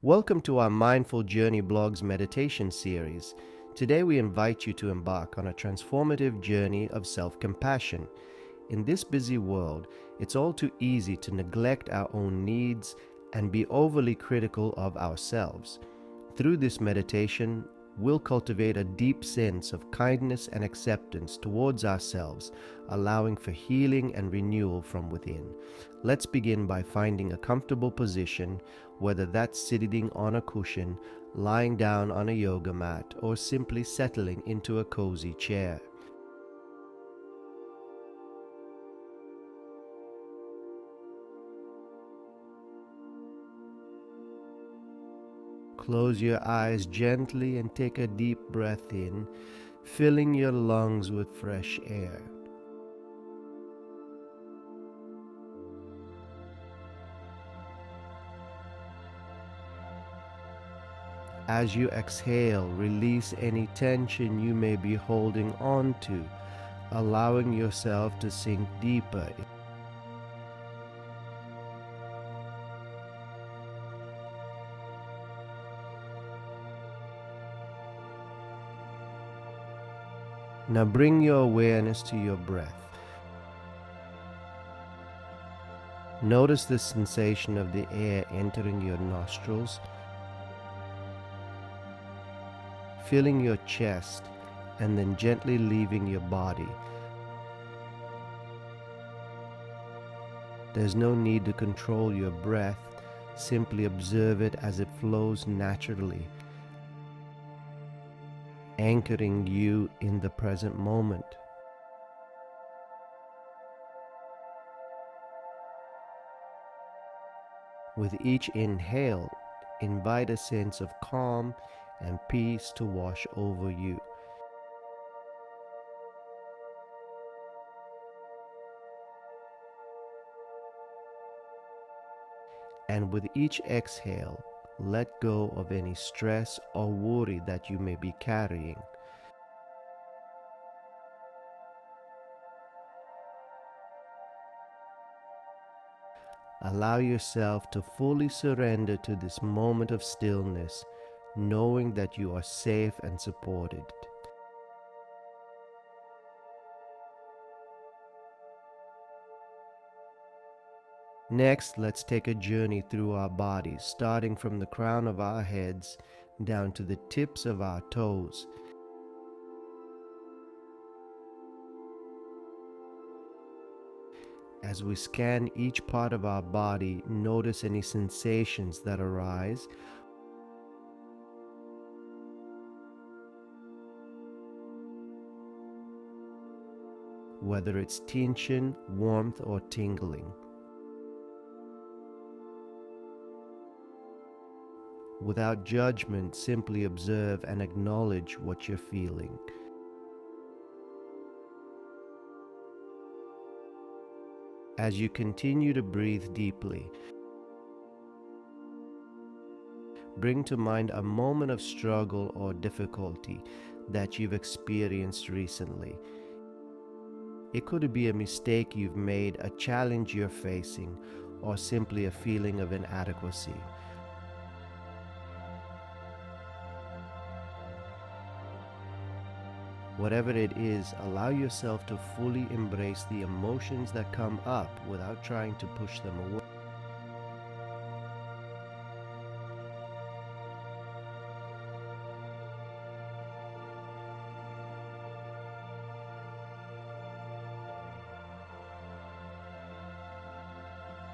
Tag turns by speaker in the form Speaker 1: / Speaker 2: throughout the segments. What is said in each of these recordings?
Speaker 1: Welcome to our Mindful Journey Blogs meditation series. Today we invite you to embark on a transformative journey of self-compassion. In this busy world, it's all too easy to neglect our own needs and be overly critical of ourselves. Through this meditation, we'll cultivate a deep sense of kindness and acceptance towards ourselves, allowing for healing and renewal from within. Let's begin by finding a comfortable position, whether that's sitting on a cushion, lying down on a yoga mat, or simply settling into a cozy chair. Close your eyes gently and take a deep breath in, filling your lungs with fresh air. As you exhale, release any tension you may be holding on to, allowing yourself to sink deeper. Now bring your awareness to your breath. Notice the sensation of the air entering your nostrils, filling your chest, and then gently leaving your body. There's no need to control your breath, simply observe it as it flows naturally, anchoring you in the present moment. With each inhale, invite a sense of calm and peace to wash over you. And with each exhale, let go of any stress or worry that you may be carrying. Allow yourself to fully surrender to this moment of stillness, knowing that you are safe and supported. Next, let's take a journey through our bodies, starting from the crown of our heads down to the tips of our toes. As we scan each part of our body, notice any sensations that arise. Whether it's tension, warmth, or tingling. Without judgment, simply observe and acknowledge what you're feeling. As you continue to breathe deeply, bring to mind a moment of struggle or difficulty that you've experienced recently. It could be a mistake you've made, a challenge you're facing, or simply a feeling of inadequacy. Whatever it is, allow yourself to fully embrace the emotions that come up without trying to push them away.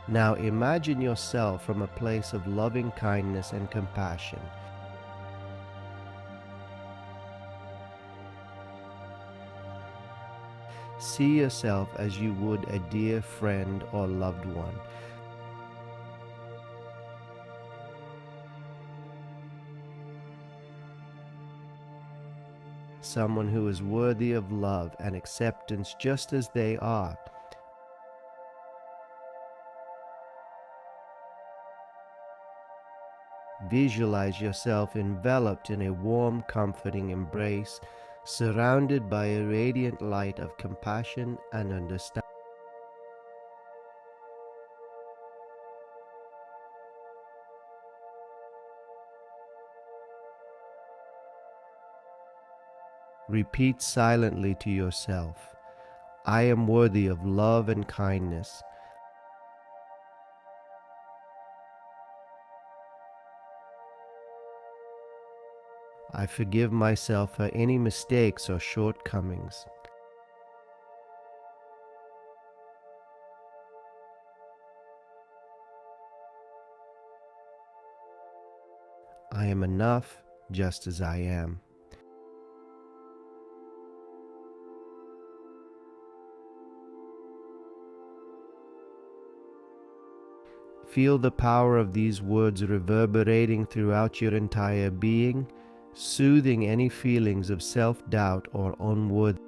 Speaker 1: Now imagine yourself from a place of loving kindness and compassion. See yourself as you would a dear friend or loved one. Someone who is worthy of love and acceptance just as they are. Visualize yourself enveloped in a warm, comforting embrace, surrounded by a radiant light of compassion and understanding. Repeat silently to yourself, I am worthy of love and kindness. I forgive myself for any mistakes or shortcomings. I am enough just as I am. Feel the power of these words reverberating throughout your entire being, soothing any feelings of self-doubt or unworthiness.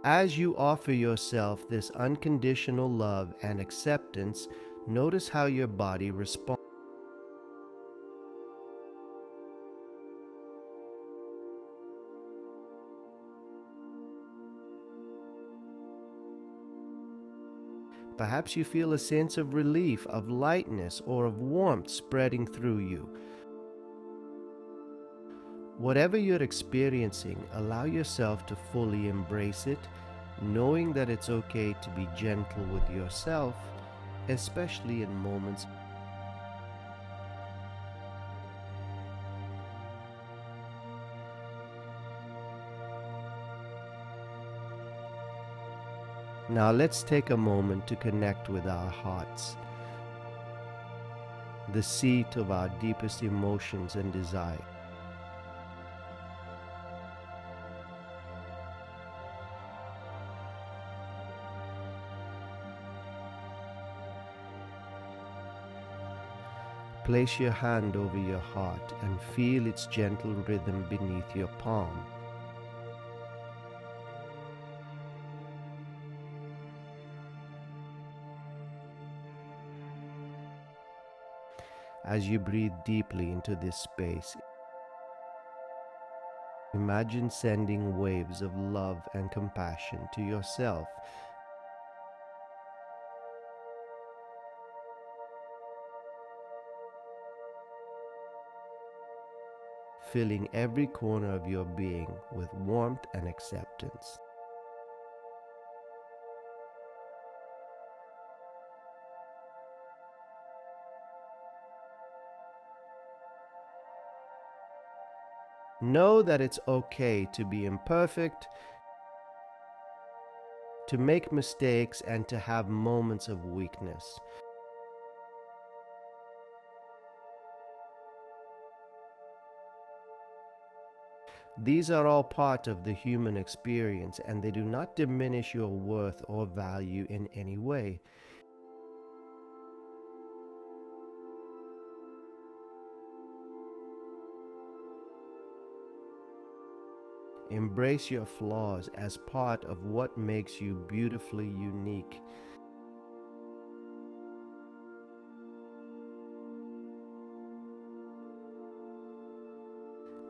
Speaker 1: As you offer yourself this unconditional love and acceptance, notice how your body responds. Perhaps you feel a sense of relief, of lightness, or of warmth spreading through you. Whatever you're experiencing, allow yourself to fully embrace it, knowing that it's okay to be gentle with yourself, especially in moments. Now let's take a moment to connect with our hearts, the seat of our deepest emotions and desires. Place your hand over your heart and feel its gentle rhythm beneath your palm. As you breathe deeply into this space, imagine sending waves of love and compassion to yourself, filling every corner of your being with warmth and acceptance. Know that it's okay to be imperfect, to make mistakes, and to have moments of weakness. These are all part of the human experience, and they do not diminish your worth or value in any way. Embrace your flaws as part of what makes you beautifully unique.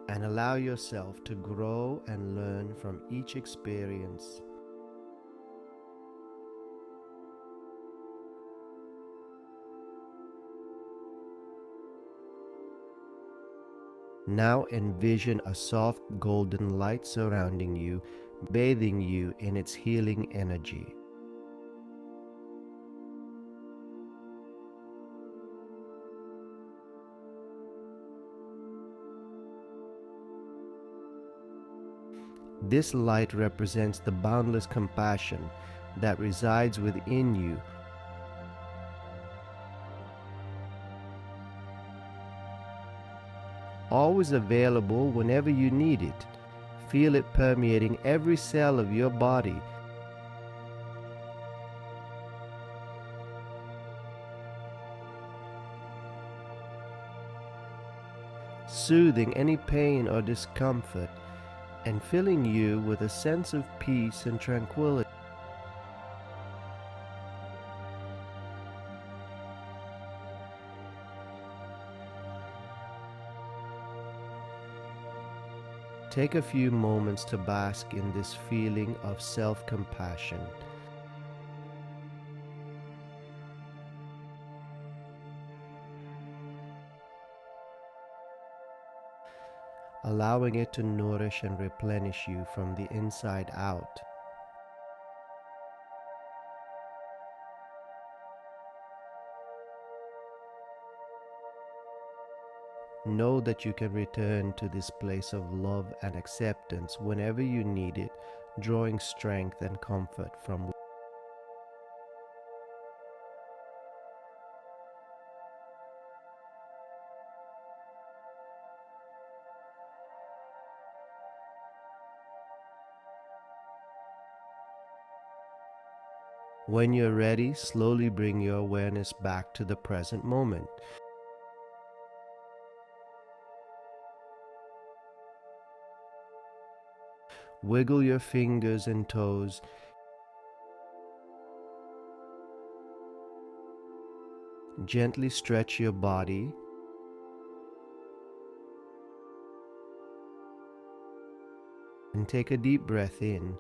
Speaker 1: And allow yourself to grow and learn from each experience. Now envision a soft golden light surrounding you, bathing you in its healing energy. This light represents the boundless compassion that resides within you, always available whenever you need it. Feel it permeating every cell of your body, soothing any pain or discomfort, and filling you with a sense of peace and tranquility. Take a few moments to bask in this feeling of self-compassion. allowing it to nourish and replenish you from the inside out. Know that you can return to this place of love and acceptance whenever you need it, drawing strength and comfort from. When you're ready, slowly bring your awareness back to the present moment. Wiggle your fingers and toes. Gently stretch your body. And take a deep breath in.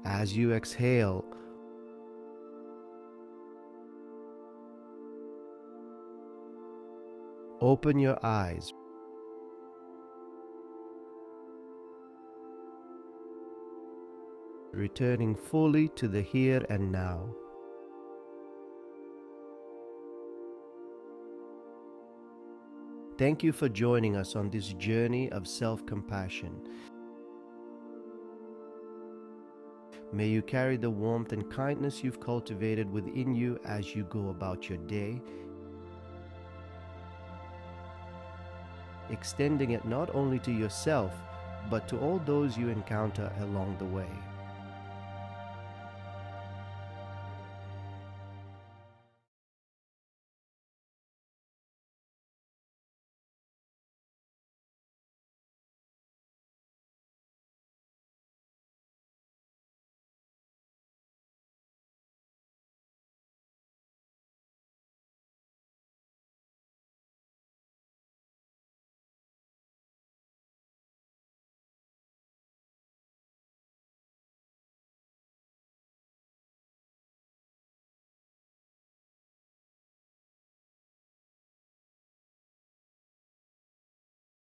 Speaker 1: As you exhale, open your eyes. Returning fully to the here and now. Thank you for joining us on this journey of self-compassion. May you carry the warmth and kindness you've cultivated within you as you go about your day, extending it not only to yourself, but to all those you encounter along the way.